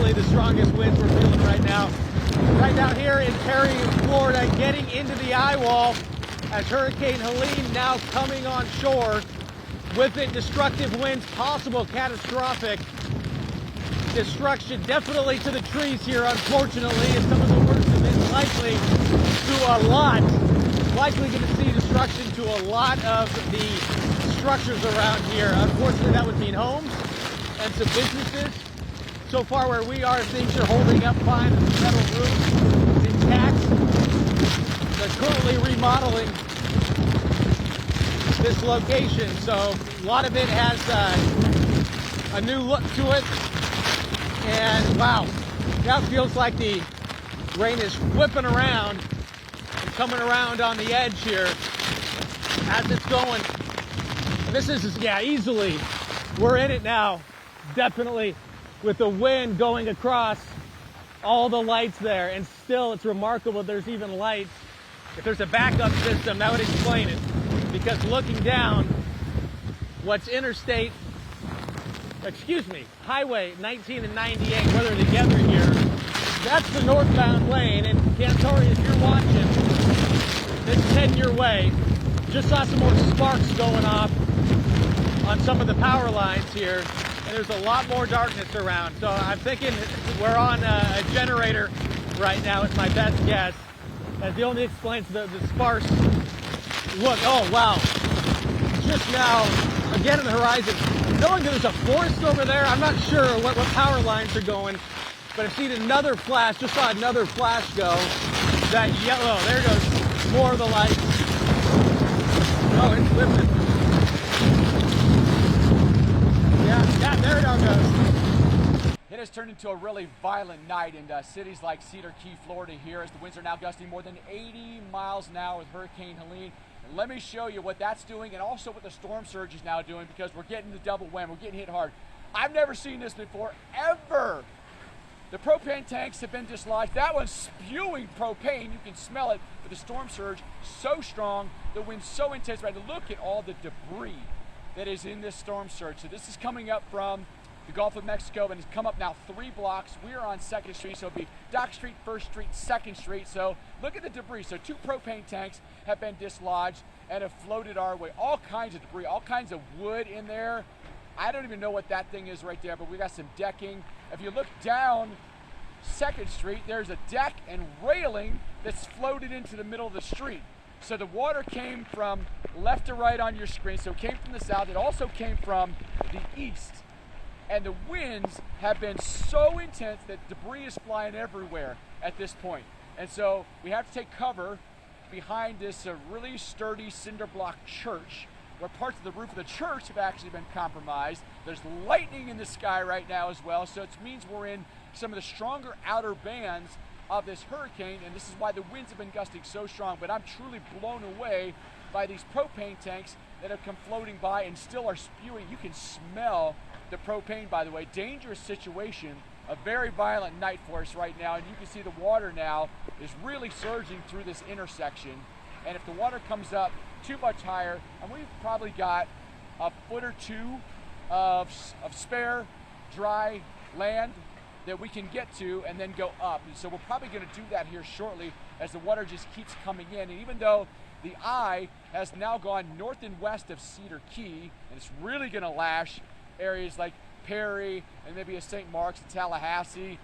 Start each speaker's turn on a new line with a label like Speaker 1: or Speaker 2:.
Speaker 1: definitely the strongest winds we're feeling right now. Right down here in Perry, Florida, getting into the eye wall as Hurricane Helene now coming on shore. With it, destructive winds, possible catastrophic destruction, definitely to the trees here, unfortunately, and some of the worst of it likely going to see destruction to a lot of the structures around here. Unfortunately, that would mean homes and some businesses. So far where we are, things are holding up fine. The metal roof is intact. They're currently remodeling this location, so a lot of it has a new look to it. And wow, now it feels like the rain is whipping around and coming around on the edge here as it's going. And this is, yeah, easily, we're in it now, definitely, with the wind going across all the lights there. And still, it's remarkable there's even lights. If there's a backup system, that would explain it. Because looking down, what's Highway 19 and 98, where they're together here, that's the northbound lane. And Cantori, if you're watching, it's heading your way. Just saw some more sparks going off on some of the power lines here. And there's a lot more darkness around. So I'm thinking we're on a generator right now, is my best guess. As the only explains the sparse look. Oh, wow. Just now, again on the horizon, knowing there's a forest over there, I'm not sure what power lines are going, but I've seen another flash, just saw another flash go. That yellow, there goes more of the lights. Oh, it's flipping. Yeah, there it all goes.
Speaker 2: It has turned into a really violent night in cities like Cedar Key, Florida here, as the winds are now gusting more than 80 miles an hour with Hurricane Helene. And let me show you what that's doing and also what the storm surge is now doing, because we're getting the double whammy. We're getting hit hard. I've never seen this before, ever. The propane tanks have been dislodged. That one's spewing propane. You can smell it, but the storm surge so strong, the wind's so intense. Right, look at all the debris that is in this storm surge. So this is coming up from the Gulf of Mexico, and it's come up now 3 blocks. We are on 2nd Street, so it'll be Dock Street, 1st Street, 2nd Street. So look at the debris. So 2 propane tanks have been dislodged and have floated our way. All kinds of debris, all kinds of wood in there. I don't even know what that thing is right there, but we got some decking. If you look down 2nd Street, there's a deck and railing that's floated into the middle of the street. So the water came from left to right on your screen. So it came from the south. It also came from the east. And the winds have been so intense that debris is flying everywhere at this point. And so we have to take cover behind this really sturdy cinder block church, where parts of the roof of the church have actually been compromised. There's lightning in the sky right now as well, so it means we're in some of the stronger outer bands of this hurricane, and this is why the winds have been gusting so strong. But I'm truly blown away by these propane tanks that have come floating by and still are spewing. You can smell the propane, by the way. Dangerous situation, a very violent night for us right now, and you can see the water now is really surging through this intersection. And if the water comes up too much higher, and we've probably got a foot or two of spare dry land that we can get to and then go up. And so we're probably going to do that here shortly as the water just keeps coming in. And even though the eye has now gone north and west of Cedar Key, and it's really going to lash areas like Perry and maybe a St. Mark's, Tallahassee,